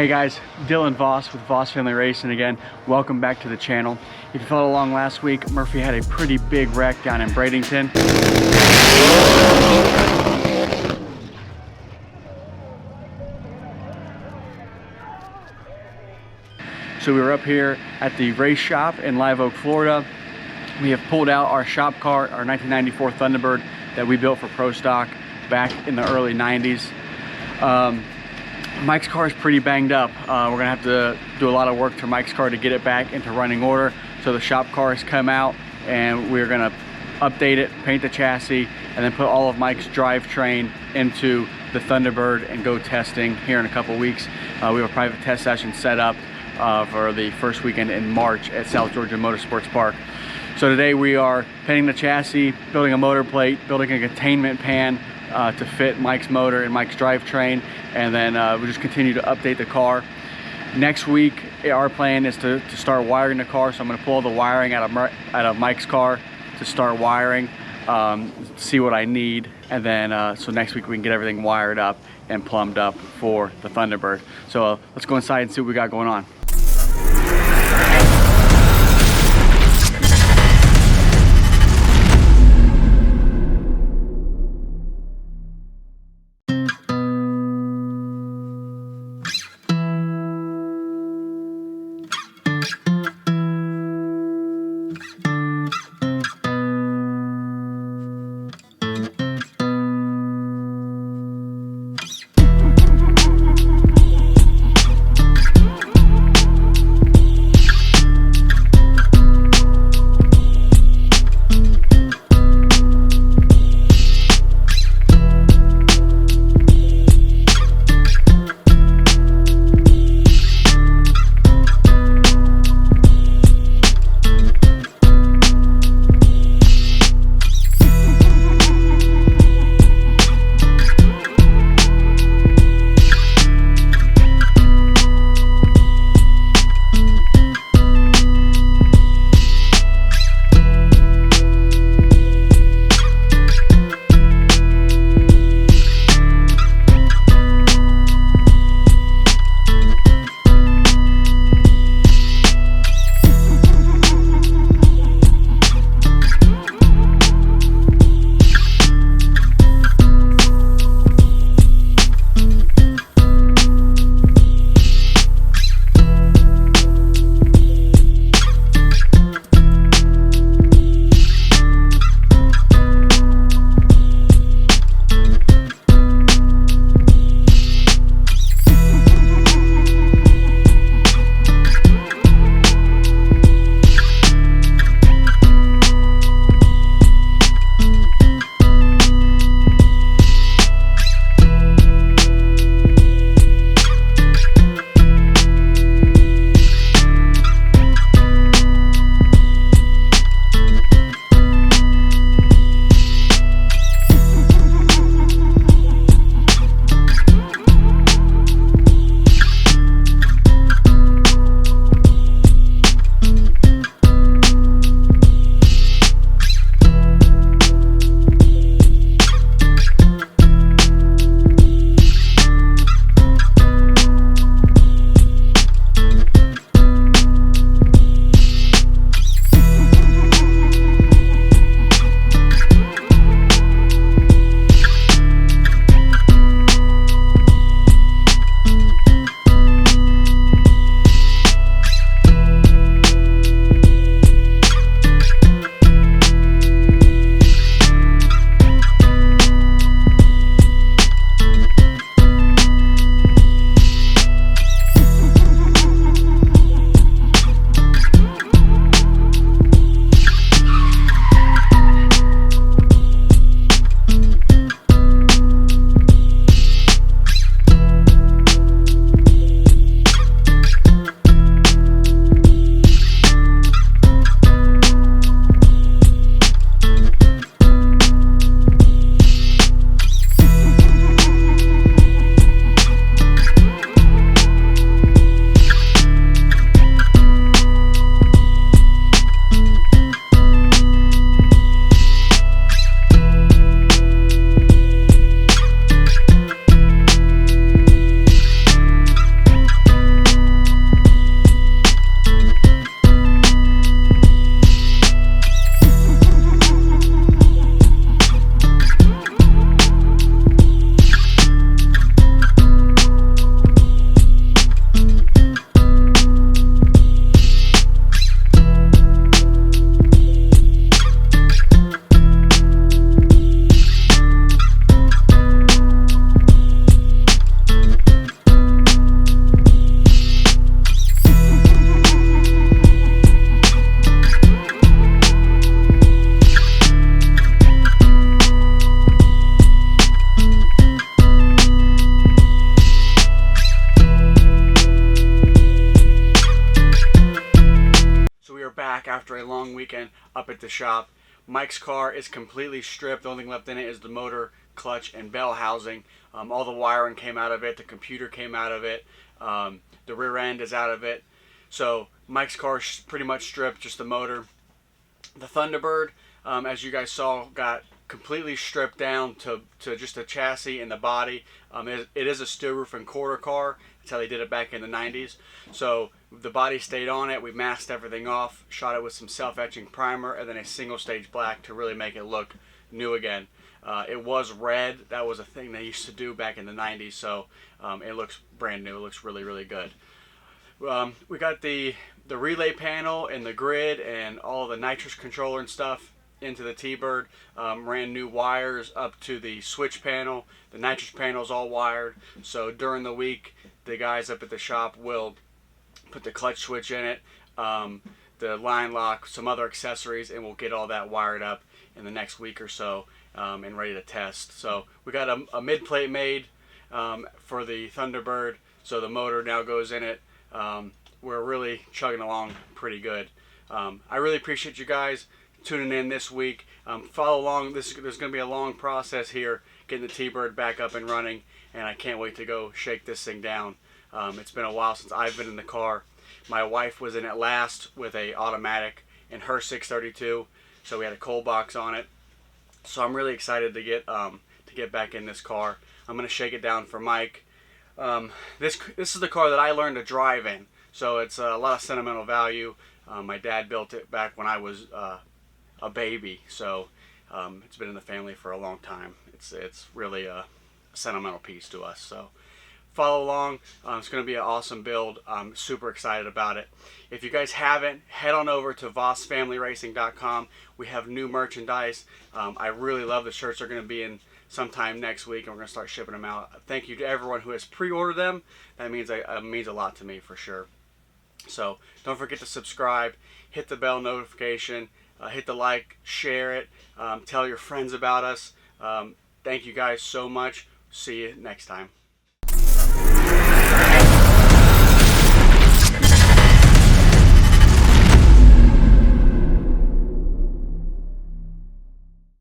Hey guys, Dillon Voss with Voss Family Racing again. Welcome back to the channel. If you followed along last week, Murphy had a pretty big wreck down in Bradenton. So we were up here at the race shop in Live Oak, Florida. We have pulled out our shop car, our 1994 Thunderbird that we built for Pro Stock back in the early 90s. Mike's car is pretty banged up. We're gonna have to do a lot of work to Mike's car to get it back into running order. So the shop car has come out and we're gonna update it, paint the chassis, and then put all of Mike's drivetrain into the Thunderbird and go testing here in a couple weeks. We have a private test session set up for the first weekend in March at South Georgia Motorsports Park. So today we are painting the chassis, building a motor plate, building a containment pan to fit Mike's motor and Mike's drivetrain, and then we'll just continue to update the car. Next week, our plan is to start wiring the car, so I'm going to pull all the wiring out of Mike's car to start wiring, see what I need, and then so next week we can get everything wired up and plumbed up for the Thunderbird. So let's go inside and see what we got going on. after a long weekend up at the shop. Mike's car is completely stripped. The only thing left in it is the motor, clutch, and bell housing. All the wiring came out of it. The computer came out of it. The rear end is out of it. So Mike's car is pretty much stripped, just the motor. The Thunderbird, as you guys saw, got completely stripped down to just the chassis and the body. It is a steel roof and quarter car. That's how they did it back in the 90s. So the body stayed on it. We masked everything off, shot it with some self-etching primer, and then a single stage black to really make it look new again. It was red. That was a thing they used to do back in the 90s. So it looks brand new. It looks really, really good. We got the relay panel and the grid and all the nitrous controller and stuff into the T-Bird. Ran new wires up to the switch panel. The nitrous panel is all wired. So during the week, the guys up at the shop will put the clutch switch in it, the line lock, some other accessories, and we'll get all that wired up in the next week or so and ready to test. So we got a mid plate made for the Thunderbird, so the motor now goes in it. We're really chugging along pretty good. I really appreciate you guys tuning in this week. Follow along. There's going to be a long process here getting the T-Bird back up and running, and I can't wait to go shake this thing down. It's been a while since I've been in the car. My wife was in it last with a automatic in her 632, so we had a cold box on it. So I'm really excited to get back in this car. I'm going to shake it down for Mike. This is the car that I learned to drive in, so it's a lot of sentimental value. My dad built it back when I was a baby, so it's been in the family for a long time. It's really a sentimental piece to us. So follow along. It's going to be an awesome build. I'm super excited about it. If you guys haven't, head on over to VossFamilyRacing.com. We have new merchandise. I really love the shirts. They're going to be in sometime next week, and we're going to start shipping them out. Thank you to everyone who has pre-ordered them. That means a lot to me for sure. So don't forget to subscribe, hit the bell notification, hit the like, share it, tell your friends about us. Thank you guys so much. See you next time.